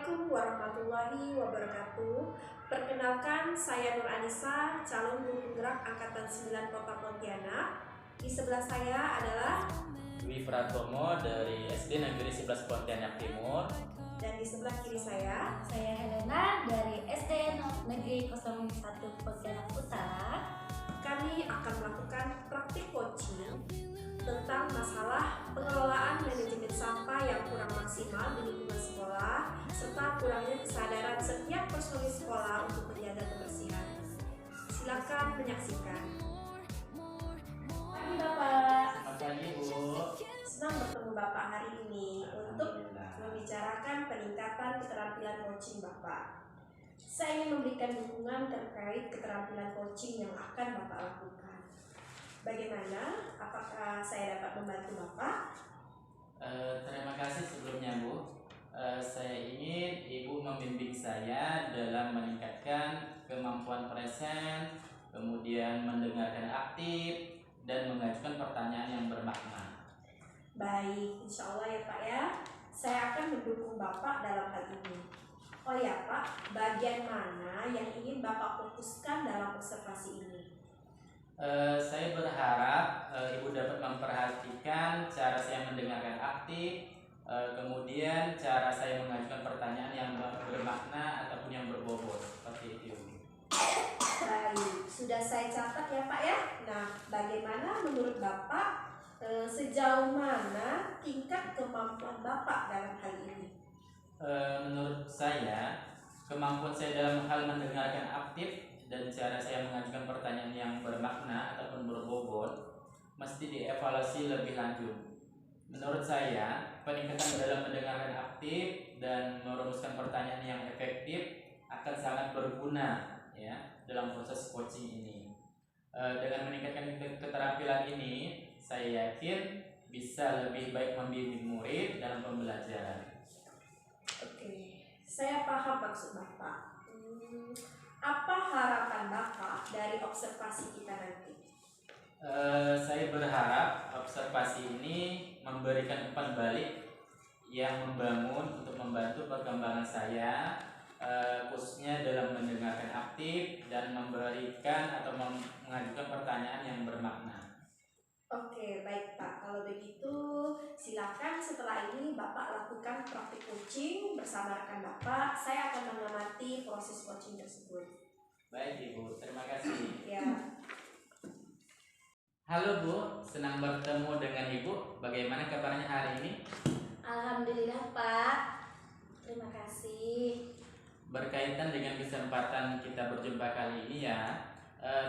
Assalamualaikum warahmatullahi wabarakatuh. Perkenalkan, saya Nur Anissa, calon guru penggerak Angkatan 9 Kota Pontianak. Di sebelah saya adalah Dwi Pratomo dari SD Negeri 11 Pontianak Timur. Dan di sebelah kiri saya Helena dari SD Negeri 01 Pontianak Utara. Kami akan melakukan praktik coaching tentang masalah pengelolaan manajemen sampah yang kurang maksimal di lingkungan sekolah serta kurangnya kesadaran setiap personil sekolah untuk menjaga kebersihan. Silakan menyaksikan. Pagi Bapak. Selamat pagi Bu. Senang bertemu Bapak hari ini untuk Alhamdulillah. membicarakan peningkatan keterampilan coaching Bapak. Saya ingin memberikan dukungan terkait keterampilan coaching yang akan Bapak lakukan. Bagaimana? Apakah saya dapat membantu Bapak? Terima kasih sebelumnya Bu. Saya ingin Ibu membimbing saya dalam meningkatkan kemampuan present, kemudian mendengarkan aktif, dan mengajukan pertanyaan yang bermakna. Baik, insya Allah ya Pak ya. Saya akan mendukung Bapak dalam hal ini. Oh ya Pak, bagian mana yang ingin Bapak fokuskan dalam observasi ini? Saya berharap Ibu dapat memperhatikan cara saya mendengarkan aktif, kemudian cara saya mengajukan pertanyaan yang bermakna ataupun yang berbobot seperti itu. Baik, sudah saya catat ya Pak ya. Nah, bagaimana menurut Bapak sejauh mana tingkat kemampuan Bapak dalam hal ini? Menurut saya, kemampuan saya dalam hal mendengarkan aktif dan cara saya mengajukan pertanyaan yang bermakna ataupun berbobot mesti dievaluasi lebih lanjut. Menurut saya, peningkatan dalam mendengarkan aktif dan merumuskan pertanyaan yang efektif akan sangat berguna ya dalam proses coaching ini. Dengan meningkatkan keterampilan ini, saya yakin bisa lebih baik membimbing murid dalam pembelajaran. Oke, saya paham maksud Bapak. Apa harapan Bapak dari observasi kita nanti? Saya berharap observasi ini memberikan umpan balik yang membangun untuk membantu perkembangan saya, khususnya dalam mendengarkan aktif dan memberikan atau mengajukan pertanyaan yang bermakna. Oke, baik Pak. Kalau begitu, silakan setelah ini Bapak lakukan praktik coaching bersama rekan Bapak. Saya akan mengamati proses coaching tersebut. Baik Ibu, terima kasih. Ya. Halo Bu, senang bertemu dengan Ibu. Bagaimana kabarnya hari ini? Alhamdulillah Pak. Terima kasih. Berkaitan dengan kesempatan kita berjumpa kali ini ya,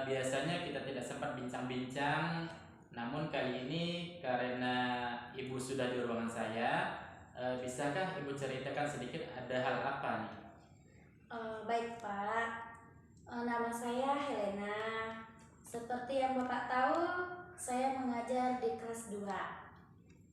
biasanya kita tidak sempat bincang-bincang. Namun kali ini karena Ibu sudah di ruangan saya, bisakah Ibu ceritakan sedikit ada hal apa nih? Baik Pak. Nama saya Helena. Seperti yang Bapak tahu, saya mengajar di kelas 2.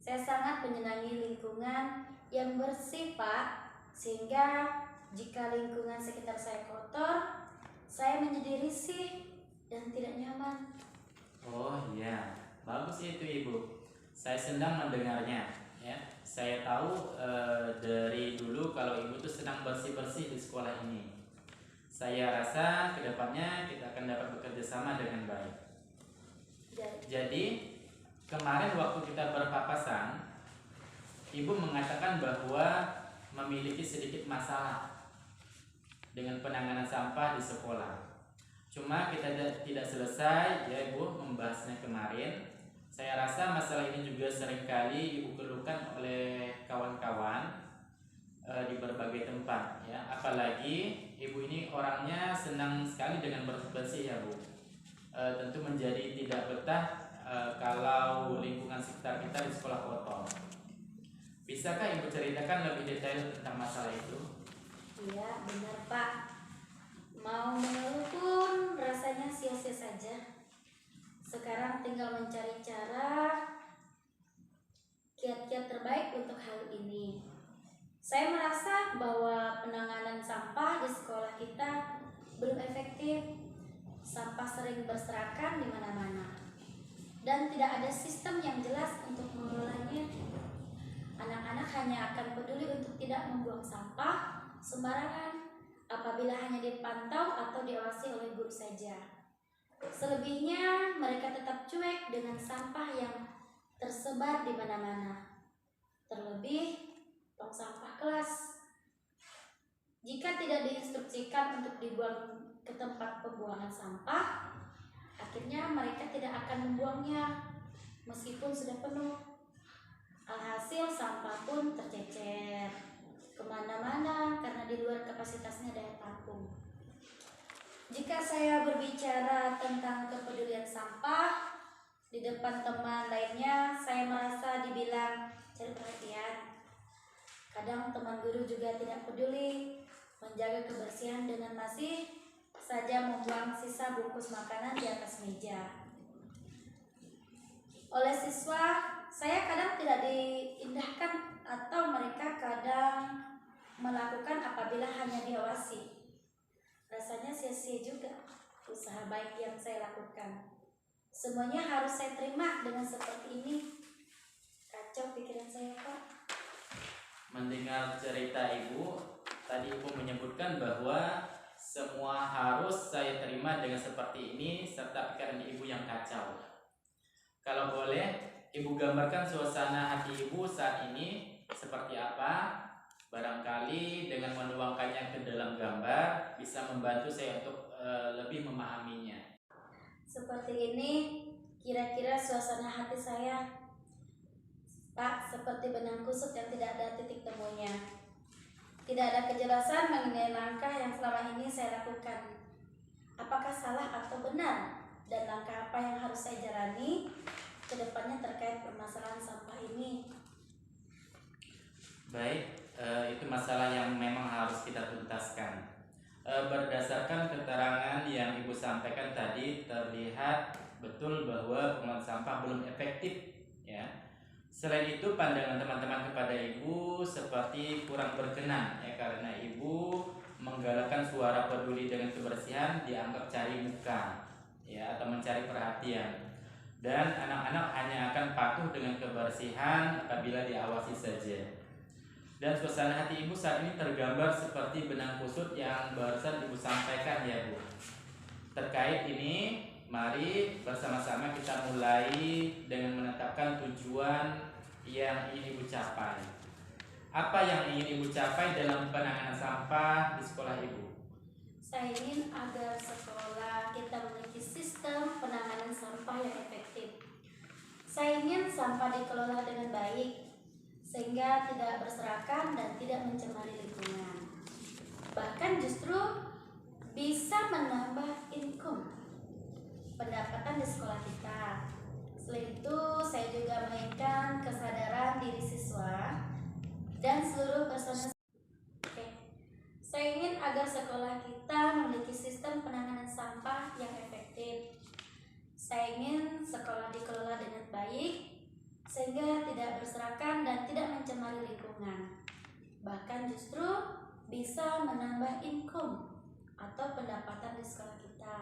Saya sangat menyenangi lingkungan yang bersih Pak, sehingga jika lingkungan sekitar saya kotor, saya menjadi risih dan tidak nyaman. Oh iya, bagus itu Ibu. Saya senang mendengarnya. Ya, saya tahu dari dulu kalau Ibu tuh senang bersih-bersih di sekolah ini. Saya rasa kedepannya kita akan dapat bekerja sama dengan baik. Jadi kemarin waktu kita berpapasan, Ibu mengatakan bahwa memiliki sedikit masalah dengan penanganan sampah di sekolah. Cuma kita tidak selesai ya Ibu membahasnya kemarin. Saya rasa masalah ini juga seringkali Ibu keluhkan oleh kawan-kawan di berbagai tempat ya. Apalagi Ibu ini orangnya senang sekali dengan bersih-bersih ya Bu. Tentu menjadi tidak betah kalau lingkungan sekitar kita di sekolah kotor. Bisakah Ibu ceritakan lebih detail tentang masalah itu? Iya, benar Pak. Mau mengeluh pun rasanya sia-sia saja. Sekarang tinggal mencari cara kiat-kiat terbaik untuk hal ini. Saya merasa bahwa penanganan sampah di sekolah kita belum efektif. Sampah sering berserakan di mana-mana dan tidak ada sistem yang jelas untuk mengelolanya. Anak-anak hanya akan peduli untuk tidak membuang sampah sembarangan apabila hanya dipantau atau diawasi oleh guru saja. Selebihnya, mereka tetap cuek dengan sampah yang tersebar di mana-mana. Terlebih, tong sampah kelas. Jika tidak diinstruksikan untuk dibuang ke tempat pembuangan sampah, akhirnya mereka tidak akan membuangnya meskipun sudah penuh. Alhasil sampah pun tercecer kemana-mana karena di luar kapasitasnya daya tampung. Jika saya berbicara tentang kepedulian sampah di depan teman lainnya, saya merasa dibilang cari perhatian. Kadang teman guru juga tidak peduli menjaga kebersihan dengan masih saja membuang sisa bungkus makanan di atas meja. Oleh siswa, saya kadang tidak diindahkan atau mereka kadang melakukan apabila hanya diawasi. Rasanya sia-sia juga usaha baik yang saya lakukan. Semuanya harus saya terima dengan seperti ini. Kacau pikiran saya, Pak. Mendengar cerita Ibu, tadi Ibu menyebutkan bahwa semua harus saya terima dengan seperti ini serta pikiran Ibu yang kacau. Kalau boleh, Ibu gambarkan suasana hati Ibu saat ini seperti apa? Barangkali dengan menuangkannya ke dalam gambar bisa membantu saya untuk lebih memahaminya. Seperti ini kira-kira suasana hati saya, Pak, seperti benang kusut yang tidak ada titik temunya. Tidak ada kejelasan mengenai langkah yang selama ini saya lakukan. Apakah salah atau benar? Dan langkah apa yang harus saya jalani ke depannya terkait permasalahan sampah ini? Baik, itu masalah yang memang harus kita tuntaskan. Berdasarkan keterangan yang Ibu sampaikan tadi, terlihat betul bahwa pengelolaan sampah belum efektif, ya. Selain itu, pandangan teman-teman kepada Ibu seperti kurang berkenan, ya, karena Ibu menggalakkan suara peduli dengan kebersihan dianggap cari muka, ya, atau mencari perhatian. Dan anak-anak hanya akan patuh dengan kebersihan apabila diawasi saja. Dan suasana hati Ibu saat ini tergambar seperti benang kusut yang barusan Ibu sampaikan, ya Bu. Terkait ini, mari bersama-sama kita mulai dengan menetapkan tujuan yang ingin Ibu capai. Apa yang ingin Ibu capai dalam penanganan sampah di sekolah Ibu? Saya ingin agar sekolah kita memiliki sistem penanganan sampah yang efektif. Saya ingin sampah dikelola dengan baik, sehingga tidak berserakan dan tidak mencemari lingkungan. Bahkan justru bisa menambah income, pendapatan di sekolah kita. Selain itu, saya juga menginginkan kesadaran diri siswa dan seluruh personel. Saya ingin agar sekolah kita memiliki sistem penanganan sampah yang efektif. Saya ingin sekolah dikelola dengan baik, sehingga tidak berserakan dan tidak mencemari lingkungan. Bahkan justru bisa menambah income atau pendapatan di sekolah kita.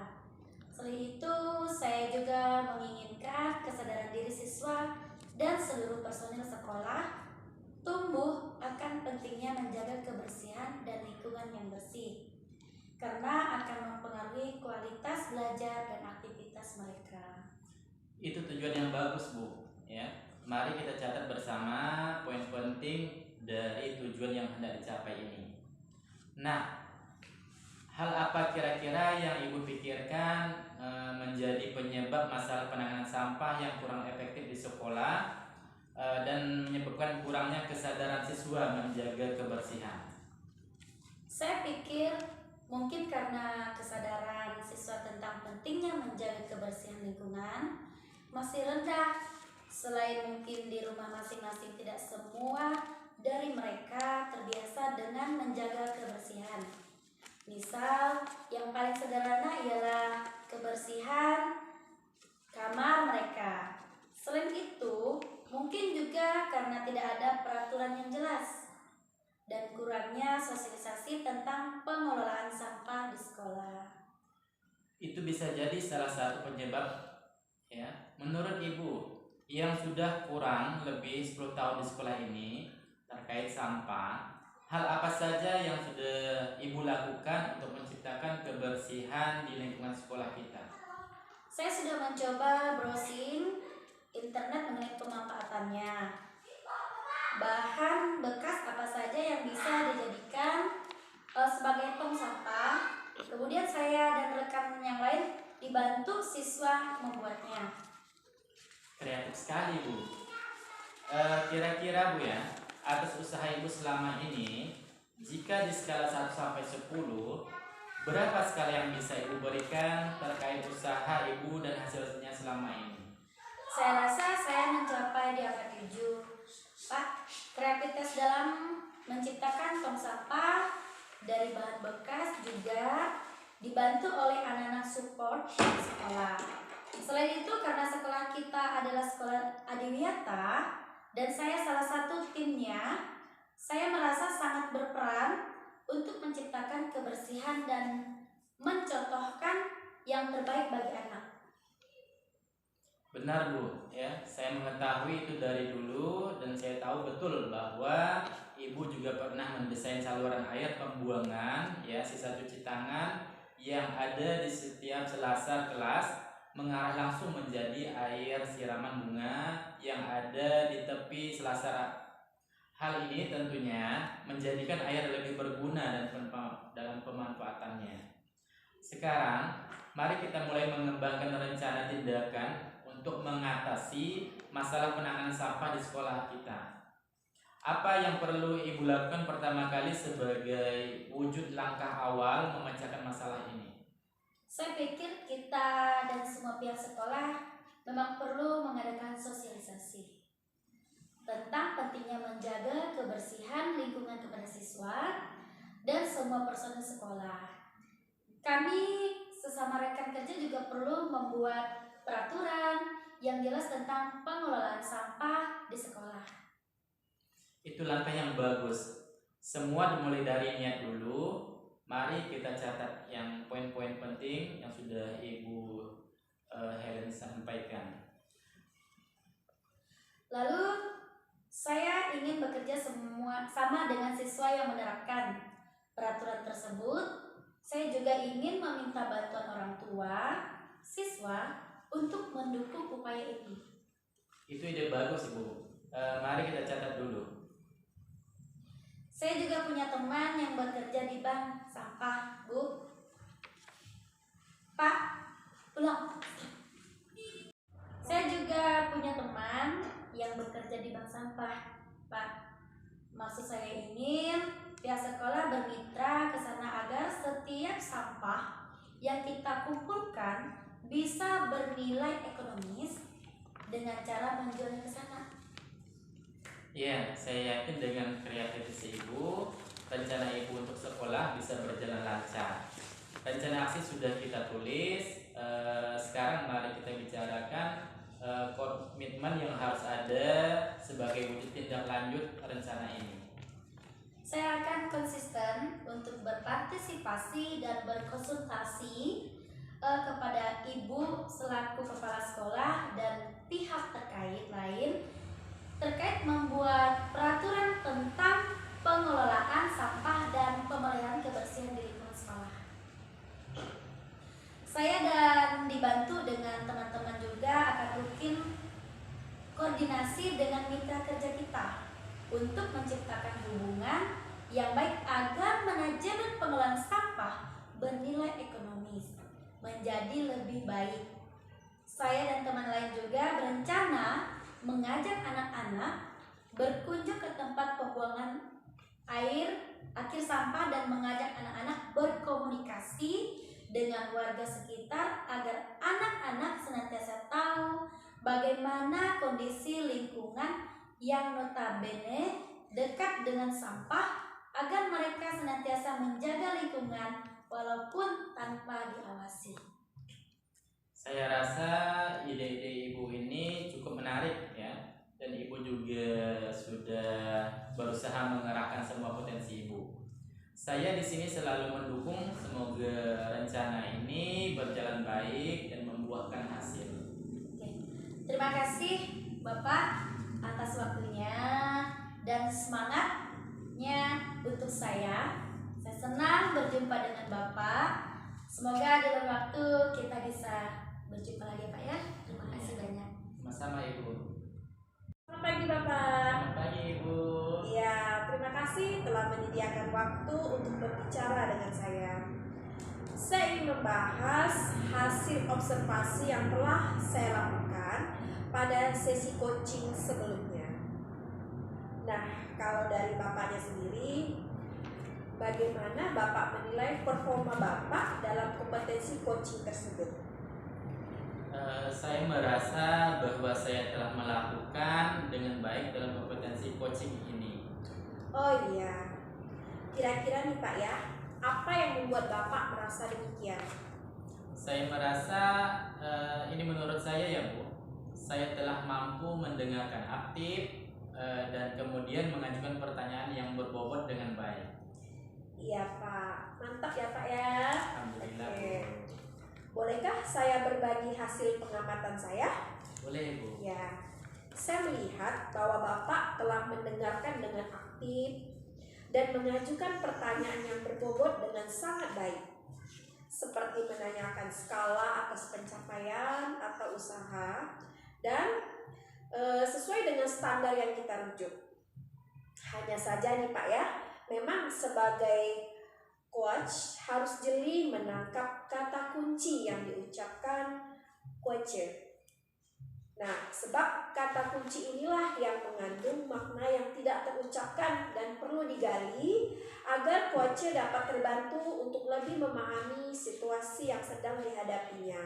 Selain itu, saya juga menginginkan kesadaran diri siswa dan seluruh personil sekolah tumbuh akan pentingnya menjaga kebersihan dan lingkungan yang bersih, karena akan mempengaruhi kualitas belajar dan aktivitas mereka. Itu tujuan yang bagus, Bu, ya. Mari kita catat bersama poin penting dari tujuan yang hendak dicapai ini. Nah, hal apa kira-kira yang Ibu pikirkan menjadi penyebab masalah penanganan sampah yang kurang efektif di sekolah dan menyebabkan kurangnya kesadaran siswa menjaga kebersihan? Saya pikir mungkin karena kesadaran siswa tentang pentingnya menjaga kebersihan lingkungan masih rendah. Selain mungkin di rumah masing-masing tidak semua dari mereka terbiasa dengan menjaga kebersihan. Misal, yang paling sederhana ialah kebersihan kamar mereka. Selain itu, mungkin juga karena tidak ada peraturan yang jelas dan kurangnya sosialisasi tentang pengelolaan sampah di sekolah. Itu bisa jadi salah satu penyebab, ya. Menurut Ibu yang sudah kurang lebih 10 tahun di sekolah ini terkait sampah, Hal apa saja yang sudah Ibu lakukan untuk menciptakan kebersihan di lingkungan sekolah kita? Saya sudah mencoba browsing internet mengenai pemanfaatannya. Bahan bekas apa saja yang bisa dijadikan sebagai tong sampah. Kemudian saya dan rekan yang lain dibantu siswa membuatnya. Kreatif sekali, Bu. Kira-kira, Bu ya, atas usaha Ibu selama ini, jika di skala 1 sampai 10, berapa skala yang bisa Ibu berikan terkait usaha Ibu dan hasilnya selama ini? Saya rasa saya mencapai di angka 7. Pak, kreativitas dalam menciptakan tong sampah dari bahan bekas juga dibantu oleh anak-anak support di sekolah. Selain itu, karena sekolah kita adalah sekolah adiwiyata dan saya salah satu timnya, saya merasa sangat berperan untuk menciptakan kebersihan dan mencontohkan yang terbaik bagi anak. Benar, Bu, ya. Saya mengetahui itu dari dulu dan saya tahu betul bahwa Ibu juga pernah mendesain saluran air pembuangan, ya, sisa cuci tangan yang ada di setiap selasar kelas mengarah langsung menjadi air siraman bunga yang ada di tepi selasar. Hal ini tentunya menjadikan air lebih berguna dalam pemanfaatannya. Sekarang, mari kita mulai mengembangkan rencana tindakan untuk mengatasi masalah penanganan sampah di sekolah kita. Apa yang perlu Ibu lakukan pertama kali sebagai wujud langkah awal memecahkan masalah ini? Saya pikir kita dan semua pihak sekolah memang perlu mengadakan sosialisasi tentang pentingnya menjaga kebersihan lingkungan kepada siswa dan semua personel sekolah. Kami sesama rekan kerja juga perlu membuat peraturan yang jelas tentang pengelolaan sampah di sekolah. Itu langkah yang bagus. Semua dimulai dari niat dulu. Mari kita catat yang poin-poin penting yang sudah Ibu Helen sampaikan. Lalu saya ingin bekerja sama dengan siswa yang menerapkan peraturan tersebut. Saya juga ingin meminta bantuan orang tua, siswa untuk mendukung upaya ini. Itu ide bagus, Ibu. Mari kita catat dulu. Saya juga punya teman yang bekerja di bank sampah, Bu. Pak, ulang. Saya juga punya teman yang bekerja di bank sampah, Pak. Maksud saya ingin pihak sekolah bermitra ke sana agar setiap sampah yang kita kumpulkan bisa bernilai ekonomis dengan cara menjualnya ke sana. Ya, saya yakin dengan kreativitas Ibu, rencana Ibu untuk sekolah bisa berjalan lancar. Rencana aksi sudah kita tulis. Sekarang mari kita bicarakan komitmen yang harus ada sebagai wujud tindak lanjut rencana ini. Saya akan konsisten untuk berpartisipasi dan berkonsultasi kepada Ibu selaku kepala sekolah dan pihak terkait lain terkait membuat peraturan tentang pengelolaan sampah dan pemeliharaan kebersihan di lingkungan sekolah. Saya dan dibantu dengan teman-teman juga akan rutin koordinasi dengan mitra kerja kita untuk menciptakan hubungan yang baik agar manajemen pengelolaan sampah bernilai ekonomis menjadi lebih baik. Saya dan teman lain juga berencana mengajak anak-anak berkunjung ke tempat pembuangan air akhir sampah dan mengajak anak-anak berkomunikasi dengan warga sekitar agar anak-anak senantiasa tahu bagaimana kondisi lingkungan yang notabene dekat dengan sampah agar mereka senantiasa menjaga lingkungan walaupun tanpa diawasi. Saya rasa ide-ide Ibu ini cukup menarik, ya, dan Ibu juga sudah berusaha mengerahkan semua potensi Ibu. Saya di sini selalu mendukung, semoga rencana ini berjalan baik dan membuahkan hasil. Oke. Terima kasih Bapak atas waktunya dan semangat Untuk saya senang berjumpa dengan Bapak. Semoga dalam waktu kita bisa berjumpa lagi Pak ya. Terima kasih banyak. Sama-sama Ibu. Selamat pagi Bapak. Selamat pagi Ibu. Ya, terima kasih telah menyediakan waktu untuk berbicara dengan saya. Saya ingin membahas hasil observasi yang telah saya lakukan pada sesi coaching sebelumnya. Nah, kalau dari Bapaknya sendiri, bagaimana Bapak menilai performa Bapak dalam kompetensi coaching tersebut? Saya merasa bahwa saya telah melakukan dengan baik dalam kompetensi coaching ini. Oh iya, kira-kira nih Pak ya, apa yang membuat Bapak merasa demikian? Saya merasa ini menurut saya ya Bu, saya telah mampu mendengarkan aktif dan kemudian mengajukan pertanyaan yang berbobot dengan baik. Iya Pak, mantap ya Pak ya. Alhamdulillah Bu. Oke. Bolehkah saya berbagi hasil pengamatan saya? Boleh Bu. Ya, saya melihat bahwa Bapak telah mendengarkan dengan aktif dan mengajukan pertanyaan yang berbobot dengan sangat baik, seperti menanyakan skala atas pencapaian atau usaha dan sesuai dengan standar yang kita rujuk. Hanya saja nih Pak ya, memang sebagai coach harus jeli menangkap kata kunci yang diucapkan coacher. Nah, sebab kata kunci inilah yang mengandung makna yang tidak terucapkan dan perlu digali agar coacher dapat terbantu untuk lebih memahami situasi yang sedang dihadapinya.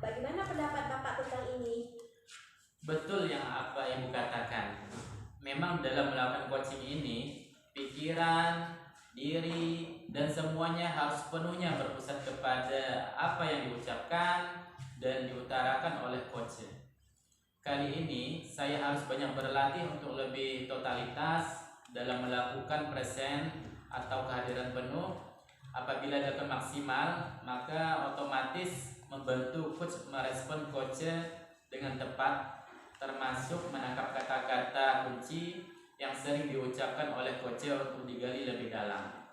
Bagaimana pendapat Bapak tentang ini? Betul yang apa Ibu katakan. Memang dalam melakukan coaching ini, pikiran, diri, dan semuanya harus penuhnya berpusat kepada apa yang diucapkan dan diutarakan oleh coach. Kali ini saya harus banyak berlatih untuk lebih totalitas dalam melakukan present atau kehadiran penuh. Apabila dilakukan maksimal, maka otomatis membantu coach merespon coach dengan tepat, termasuk menangkap kata-kata kunci yang sering diucapkan oleh coach untuk digali lebih dalam.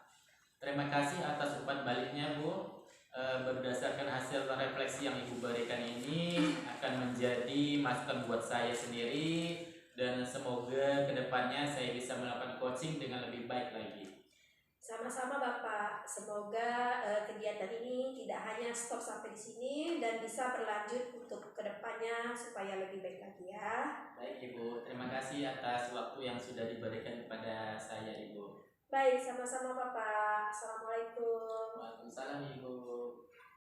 Terima kasih atas umpan baliknya Bu. Berdasarkan hasil refleksi yang Ibu berikan ini akan menjadi masukan buat saya sendiri, dan semoga kedepannya saya bisa melakukan coaching dengan lebih baik lagi. Sama-sama Bapak, semoga kegiatan ini tidak hanya stop sampai di sini dan bisa berlanjut untuk kedepannya supaya lebih baik lagi ya. Baik Ibu, terima kasih atas waktu yang sudah diberikan kepada saya Ibu. Baik, sama-sama Bapak.